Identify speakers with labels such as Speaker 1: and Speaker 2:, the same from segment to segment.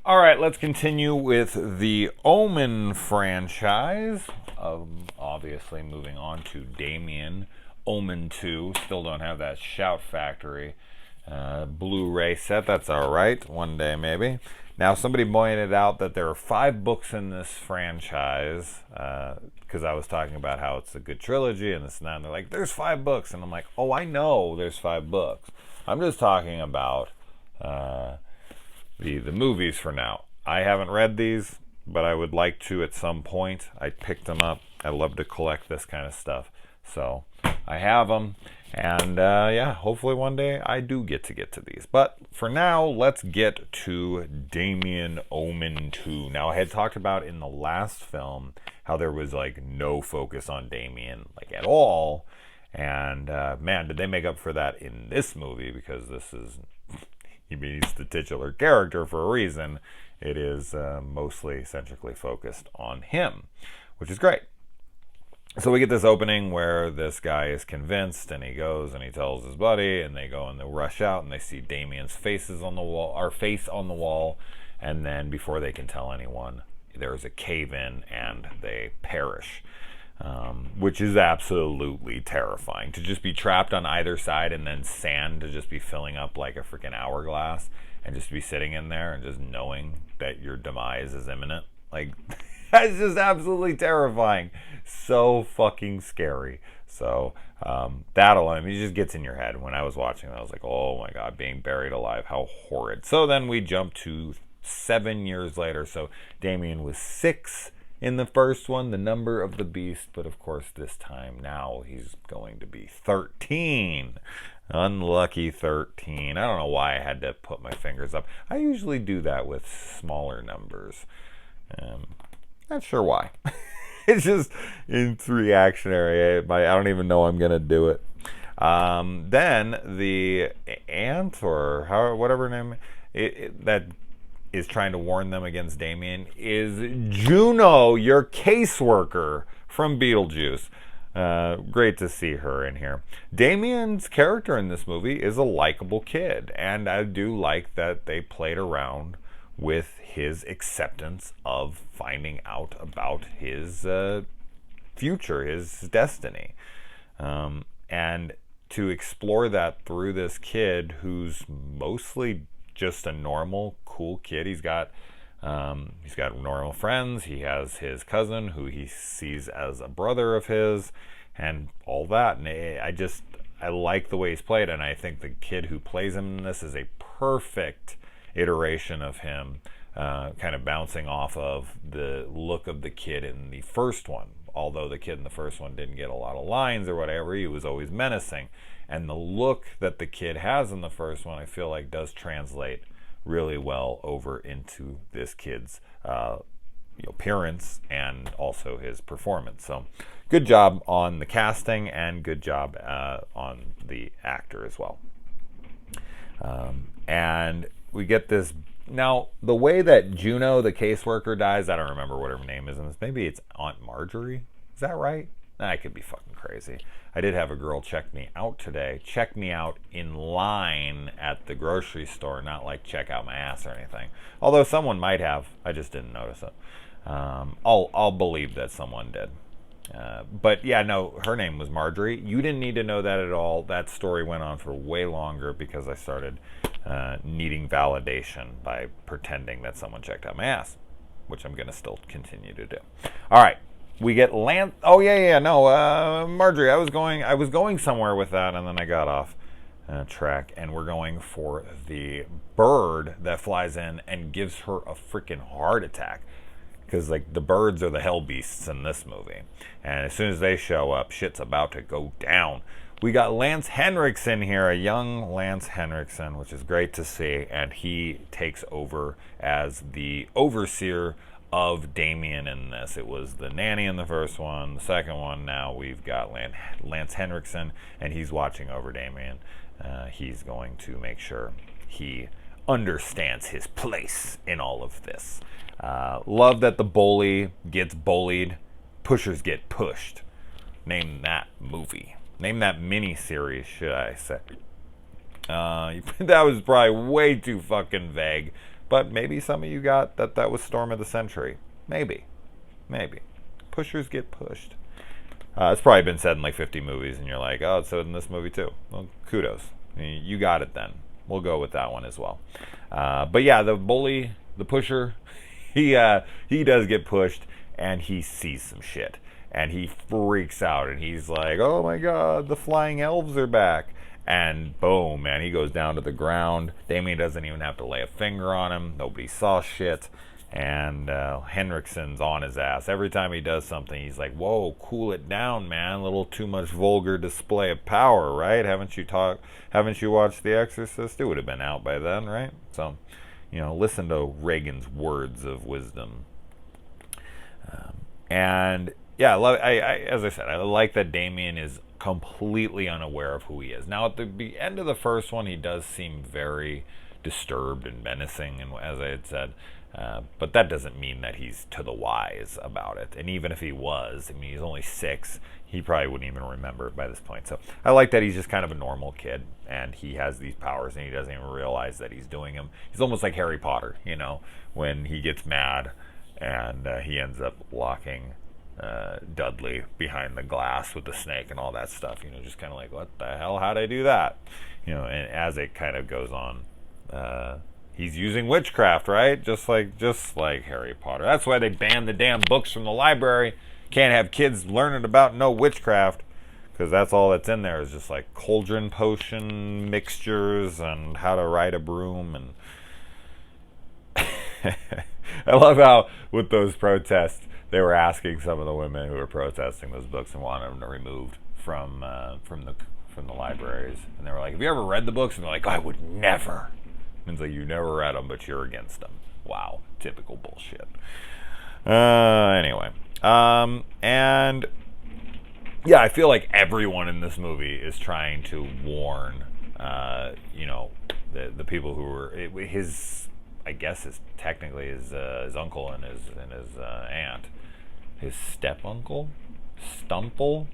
Speaker 1: All right, let's continue with the Omen franchise. Obviously, moving on to Damien. Omen 2. Still don't have that Shout Factory Blu-ray set. That's all right. One day, maybe. Now, somebody pointed out that there are 5 books in this franchise because I was talking about how it's a good trilogy and this and that. And they're like, there's 5 books. And I'm like, oh, I know there's 5 books. I'm just talking about the movies for now. I haven't read these, but I would like to at some point. I picked them up. I love to collect this kind of stuff. So I have them. And yeah, hopefully one day I do get to these. But for now, let's get to Damien Omen II. Now, I had talked about in the last film how there was like no focus on Damien like at all. And man, did they make up for that in this movie, because this is... he's the titular character for a reason. It is mostly centrically focused on him, which is great. So we get this opening where this guy is convinced, and he goes and he tells his buddy, and they go and they rush out, and they see Damien's faces on the wall, our face on the wall, and then before they can tell anyone, there's a cave-in, and they perish. Which is absolutely terrifying, to just be trapped on either side and then sand to just be filling up like a freaking hourglass and just be sitting in there and just knowing that your demise is imminent. Like, that's just absolutely terrifying. So fucking scary. So that alone, it just gets in your head. When I was watching it, I was like, oh my god, being buried alive, how horrid. So then we jump to 7 years later. So Damien was 6 in the first one, the number of the beast, but of course this time now he's going to be 13. Unlucky 13. I don't know why I had to put my fingers up. I usually do that with smaller numbers. Not sure why. It's just it's reactionary. I don't even know I'm going to do it. Then the aunt, or whatever her name, that is trying to warn them against Damien, is Juno, your caseworker from Beetlejuice. Great to see her in here. Damien's character in this movie is a likable kid, and I do like that they played around with his acceptance of finding out about his future, his destiny. And to explore that through this kid who's mostly just a normal, cool kid. He's got normal friends. He has his cousin who he sees as a brother of his, and all that. And I like the way he's played, and I think the kid who plays him in this is a perfect iteration of him, kind of bouncing off of the look of the kid in the first one. Although the kid in the first one didn't get a lot of lines or whatever, he was always menacing. And the look that the kid has in the first one, I feel like does translate really well over into this kid's appearance and also his performance. So good job on the casting, and good job on the actor as well. And we get this... Now, the way that Juno, the caseworker, dies, I don't remember what her name is in this. Maybe it's Aunt Marjorie? Is that right? I could be fucking crazy. I did have a girl check me out today. Check me out in line at the grocery store, not like check out my ass or anything. Although someone might have. I just didn't notice it. I'll believe that someone did. But yeah, no, her name was Marjorie. You didn't need to know that at all. That story went on for way longer because I started needing validation by pretending that someone checked out my ass, which I'm going to still continue to do. All right. We get Lance. Oh yeah, no, Marjorie. I was going somewhere with that, and then I got off track. And we're going for the bird that flies in and gives her a freaking heart attack, because like the birds are the hell beasts in this movie, and as soon as they show up, shit's about to go down. We got Lance Henriksen here, a young Lance Henriksen, which is great to see, and he takes over as the overseer of Damien in this. It was the nanny in the first one, the second one, now we've got Lance Henriksen, and he's watching over Damien. He's going to make sure he understands his place in all of this. Love that the bully gets bullied, pushers get pushed. Name that movie. Name that mini-series, should I say. That was probably way too fucking vague. But maybe some of you got that was Storm of the Century. Maybe. Pushers get pushed. It's probably been said in like 50 movies, and you're like, oh, it's said in this movie too. Well, kudos. You got it then. We'll go with that one as well. But yeah, the bully, the pusher, he does get pushed, and he sees some shit. And he freaks out, and he's like, oh my god, the flying elves are back. And boom, man, he goes down to the ground. Damien doesn't even have to lay a finger on him. Nobody saw shit. And Henriksen's on his ass. Every time he does something, he's like, whoa, cool it down, man. A little too much vulgar display of power, right? Haven't you watched The Exorcist? It would have been out by then, right? So, listen to Reagan's words of wisdom. And yeah, as I said, I like that Damien is completely unaware of who he is. Now, at the end of the first one, he does seem very disturbed and menacing, and as I had said, but that doesn't mean that he's to the wise about it. And even if he was, I mean, he's only 6. He probably wouldn't even remember it by this point. So I like that he's just kind of a normal kid, and he has these powers, and he doesn't even realize that he's doing them. He's almost like Harry Potter, when he gets mad, and he ends up locking Dudley behind the glass with the snake and all that stuff. Just kind of like, what the hell? How'd I do that? And as it kind of goes on, he's using witchcraft, right? Just like Harry Potter. That's why they banned the damn books from the library. Can't have kids learning about no witchcraft, because that's all that's in there is just like cauldron potion mixtures and how to ride a broom. And I love how with those protests they were asking some of the women who were protesting those books and wanted them to removed from the libraries, and they were like, have you ever read the books? And they're like, I would never. It's like, you never read them, but you're against them. Wow, typical bullshit. Anyway, and yeah, I feel like everyone in this movie is trying to warn, the people who were his. I guess technically his uncle and his aunt, his step uncle, Stumple,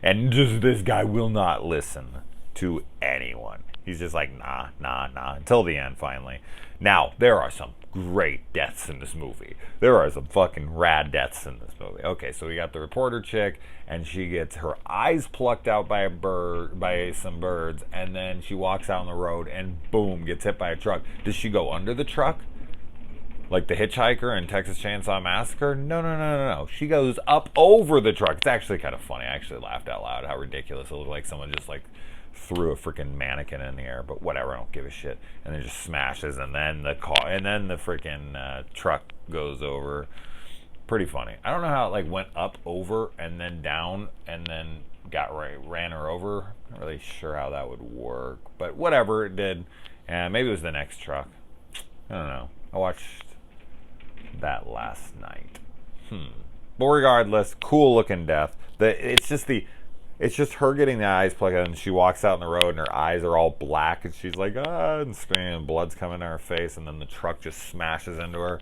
Speaker 1: and just this guy will not listen to anyone. He's just like, nah, until the end, finally. Now, there are some great deaths in this movie. There are some fucking rad deaths in this movie. Okay, so we got the reporter chick, and she gets her eyes plucked out by some birds, and then she walks out on the road, and boom, gets hit by a truck. Does she go under the truck? Like the hitchhiker in Texas Chainsaw Massacre? No. She goes up over the truck. It's actually kind of funny. I actually laughed out loud how ridiculous it looked like someone just like threw a freaking mannequin in the air, but whatever, I don't give a shit. And it just smashes, and then the freaking truck goes over. Pretty funny. I don't know how it like went up over and then down and then ran her over. Not really sure how that would work, but whatever, it did. And maybe it was the next truck. I don't know. I watched that last night. But regardless, cool looking death. It's just her getting the eyes plugged in, and she walks out on the road, and her eyes are all black, and she's like, and screaming, and blood's coming to her face, and then the truck just smashes into her.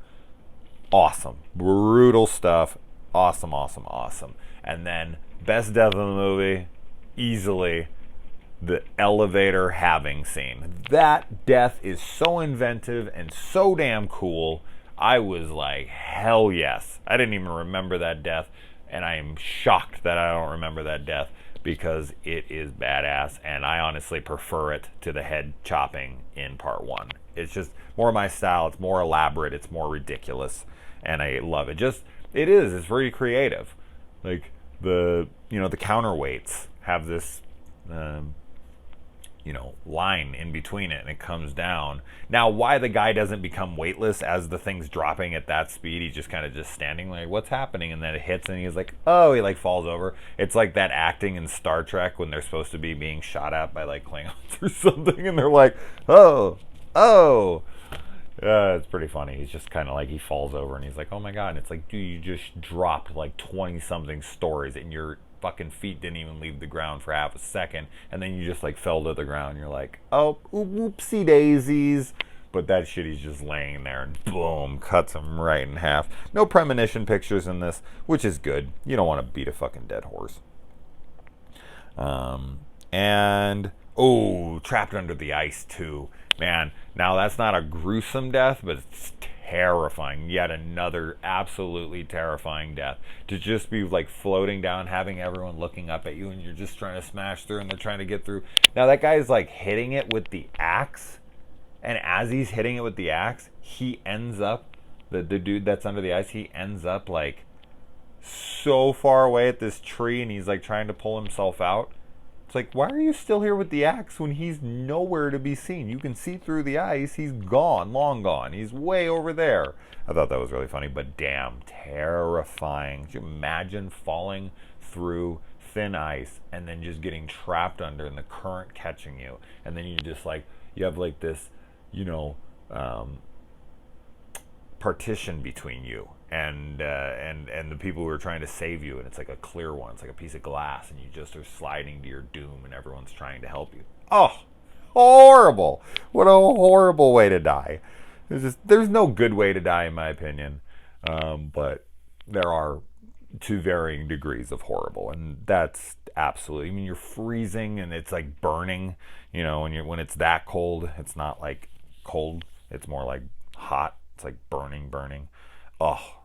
Speaker 1: Awesome. Brutal stuff. Awesome. And then, best death in the movie, easily, the elevator halving scene. That death is so inventive and so damn cool. I was like, hell yes. I didn't even remember that death, and I am shocked that I don't remember that death, because it is badass, and I honestly prefer it to the head chopping in part 1. It's just more my style. It's more elaborate. It's more ridiculous, and I love it. It's very creative. Like the counterweights have this line in between it, and it comes down. Now, why the guy doesn't become weightless as the thing's dropping at that speed? He's just kind of just standing like, what's happening? And then it hits, and he's like, oh, he like falls over. It's like that acting in Star Trek when they're supposed to be being shot at by like Klingons or something, and they're like, oh. It's pretty funny. He's just kind of like, he falls over, and he's like, oh my god. And it's like, dude, you just dropped like 20 something stories, and your fucking feet didn't even leave the ground for half a second, and then you just like fell to the ground. You're like, oh, whoopsie daisies. But that shit, he's just laying there, and boom, cuts him right in half. No premonition pictures in this, which is good. You don't want to beat a fucking dead horse. And trapped under the ice too. Man, now that's not a gruesome death, but it's terrifying. Yet another absolutely terrifying death. To just be like floating down, having everyone looking up at you, and you're just trying to smash through, and they're trying to get through. Now that guy's like hitting it with the axe, and as he's hitting it with the axe, he ends up, the dude that's under the ice, he ends up like so far away at this tree, and he's like trying to pull himself out. It's like, why are you still here with the axe when he's nowhere to be seen? You can see through the ice. He's gone, long gone. He's way over there. I thought that was really funny, but damn, terrifying. Could you imagine falling through thin ice and then just getting trapped under and the current catching you? And then you just like, you have like this, you know, partition between you and the people who are trying to save you, and it's like a clear one. It's like a piece of glass, and you just are sliding to your doom, and everyone's trying to help you. Oh, horrible! What a horrible way to die. There's no good way to die, in my opinion, but there are to varying degrees of horrible, and that's absolutely. I mean, you're freezing, and it's like burning. You know, when it's that cold, it's not like cold. It's more like hot. It's like burning. Oh,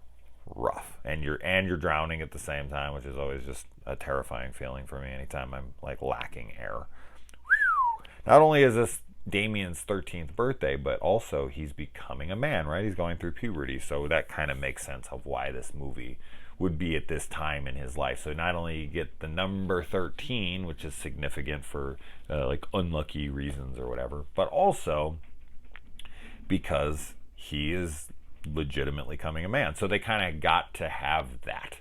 Speaker 1: rough. And you're drowning at the same time, which is always just a terrifying feeling for me anytime I'm like lacking air. Not only is this Damien's 13th birthday, but also he's becoming a man, right? He's going through puberty, so that kind of makes sense of why this movie would be at this time in his life. So not only you get the number 13, which is significant for like unlucky reasons or whatever, but also because he is legitimately coming a man. So they kind of got to have that,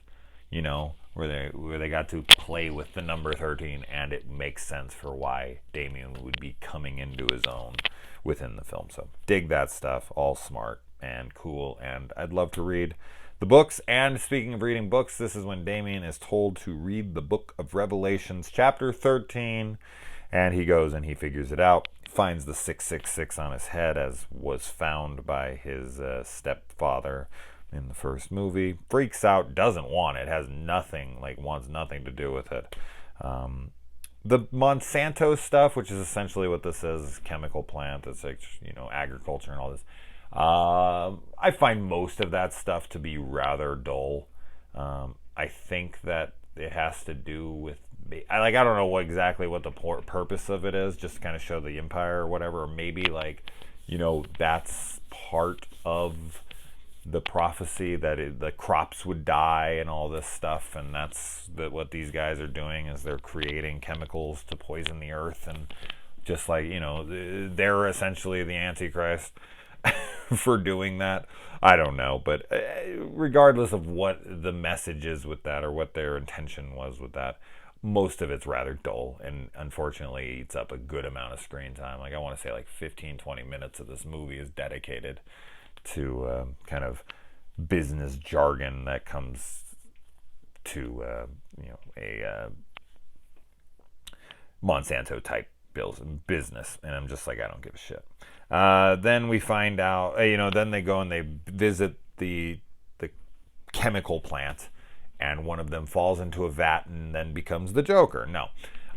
Speaker 1: you know, where they got to play with the number 13, and it makes sense for why Damien would be coming into his own within the film. So dig that stuff, all smart and cool, and I'd love to read the books. And speaking of reading books, this is when Damien is told to read the book of Revelations, chapter 13, and he goes and he figures it out. Finds the 666 on his head, as was found by his stepfather in the first movie. Freaks out, doesn't want it, has nothing, like wants nothing to do with it. The Monsanto stuff, which is essentially what this is chemical plant. It's like, you know, agriculture and all this. I find most of that stuff to be rather dull. I think that it has to do with, I don't know exactly what the purpose of it is, just to kind of show the empire or whatever, or maybe like, you know, that's part of the prophecy that the crops would die and all this stuff, and that's what these guys are doing, is they're creating chemicals to poison the earth, and just like, you know, they're essentially the Antichrist for doing that. I don't know, but regardless of what the message is with that or what their intention was with that, most of it's rather dull, and unfortunately eats up a good amount of screen time. Like, I want to say like 15-20 minutes of this movie is dedicated to kind of business jargon that comes to you know, a Monsanto type business, and I'm just like, I don't give a shit. Then we find out, you know, then they go and they visit the chemical plant, and one of them falls into a vat and then becomes the Joker. No.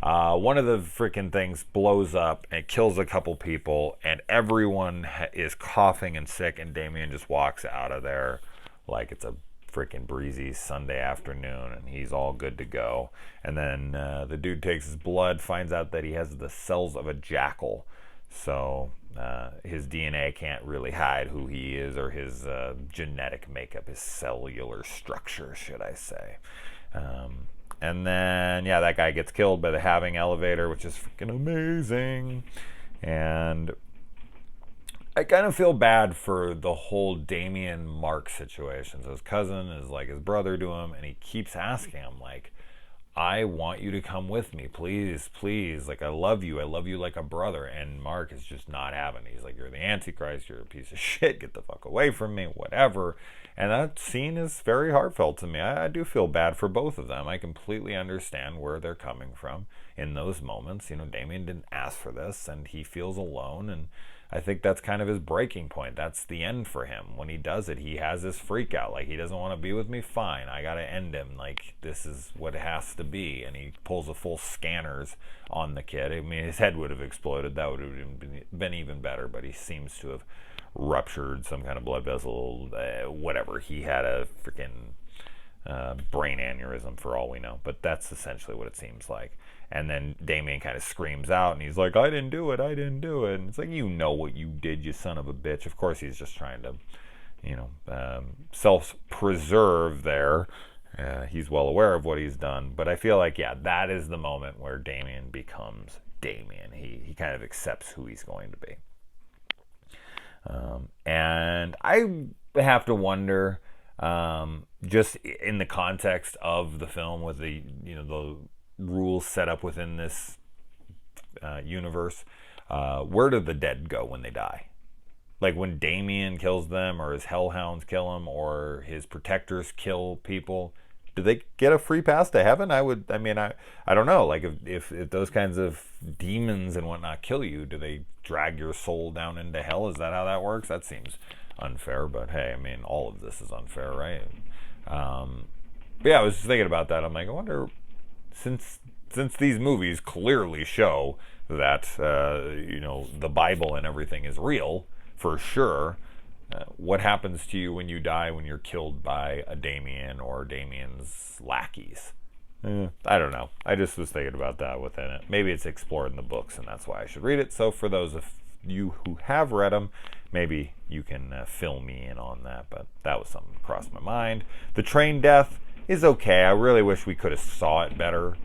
Speaker 1: One of the freaking things blows up and kills a couple people, and everyone is coughing and sick, and Damien just walks out of there like it's a freaking breezy Sunday afternoon, and he's all good to go. And then the dude takes his blood, finds out that he has the cells of a jackal, so his DNA can't really hide who he is, or his genetic makeup, his cellular structure, should I say. And then, yeah, that guy gets killed by the halving elevator, which is freaking amazing. And I kind of feel bad for the whole Damien Mark situation. So his cousin is like his brother to him, and he keeps asking him, like, I want you to come with me, please, please. Like, I love you like a brother. And Mark is just not having it. He's like, you're the Antichrist, you're a piece of shit, get the fuck away from me, whatever. And that scene is very heartfelt to me. I do feel bad for both of them. I completely understand where they're coming from in those moments. You know, Damien didn't ask for this, and he feels alone, and I think that's kind of his breaking point. That's the end for him. When he does it, he has this freak out. Like, he doesn't want to be with me? Fine. I got to end him. Like, this is what it has to be. And he pulls a full scanners on the kid. I mean, his head would have exploded. That would have been even better. But he seems to have ruptured some kind of blood vessel, whatever. He had a freaking brain aneurysm for all we know. But that's essentially what it seems like. And then Damien kind of screams out, and he's like, I didn't do it, I didn't do it. And it's like, you know what you did, you son of a bitch. Of course he's just trying to, self-preserve there. He's well aware of what he's done. But I feel like, yeah, that is the moment where Damien becomes Damien. He kind of accepts who he's going to be. And I have to wonder, just in the context of the film with the rules set up within this universe, where do the dead go when they die? Like, when Damien kills them, or his hellhounds kill them, or his protectors kill people, do they get a free pass to heaven? I don't know. Like, if those kinds of demons and whatnot kill you, do they drag your soul down into hell? Is that how that works? That seems unfair, but hey, I mean, all of this is unfair, right? But yeah, I was just thinking about that. I'm like, I wonder, since these movies clearly show that the Bible and everything is real for sure, what happens to you when you die, when you're killed by a Damien or Damien's lackeys? I don't know. I just was thinking about that within it. Maybe it's explored in the books, and that's why I should read it. So for those of you who have read them, maybe you can fill me in on that. But that was something that crossed my mind. The train death is okay. I really wish we could have saw it better.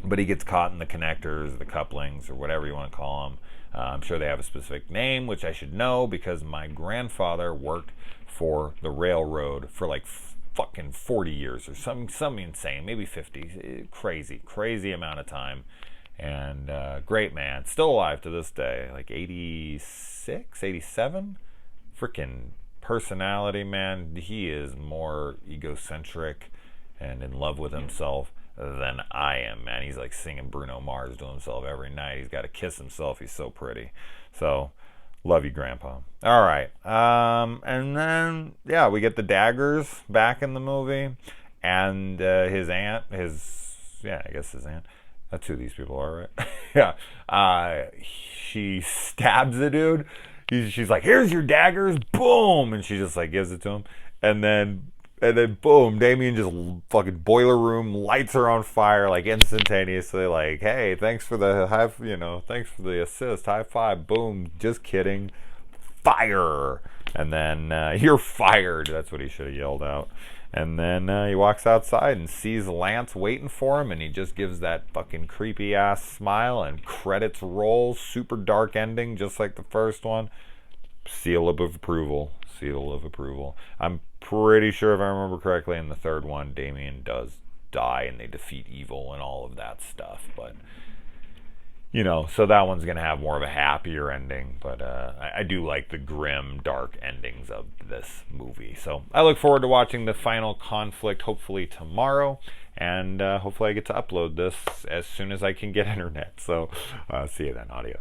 Speaker 1: But he gets caught in the connectors, the couplings, or whatever you want to call them. I'm sure they have a specific name, which I should know because my grandfather worked for the railroad for like fucking 40 years or something insane, maybe 50. Crazy amount of time. And great man, still alive to this day, like 86, 87. Freaking personality, man. He is more egocentric and in love with himself than I am, man. He's like singing Bruno Mars to himself every night. He's got to kiss himself. He's so pretty. So, love you, Grandpa. All right. And then, yeah, we get the daggers back in the movie. And his aunt, I guess his aunt. That's who these people are, right? Yeah. She stabs the dude. She's like, here's your daggers. Boom. And she just like gives it to him. And then boom, Damien just fucking boiler room lights her on fire like instantaneously. Like, hey, thanks for the thanks for the assist. High five. Boom. Just kidding. Fire. And then you're fired. That's what he should have yelled out. And then he walks outside and sees Lance waiting for him, and he just gives that fucking creepy ass smile, and credits roll. Super dark ending, just like the first one. Seal of approval. I'm pretty sure, if I remember correctly, in the third one, Damien does die and they defeat evil and all of that stuff. But, so that one's going to have more of a happier ending. But I do like the grim, dark endings of this movie. So I look forward to watching the final conflict, hopefully tomorrow. And hopefully I get to upload this as soon as I can get internet. So see you then. Adios.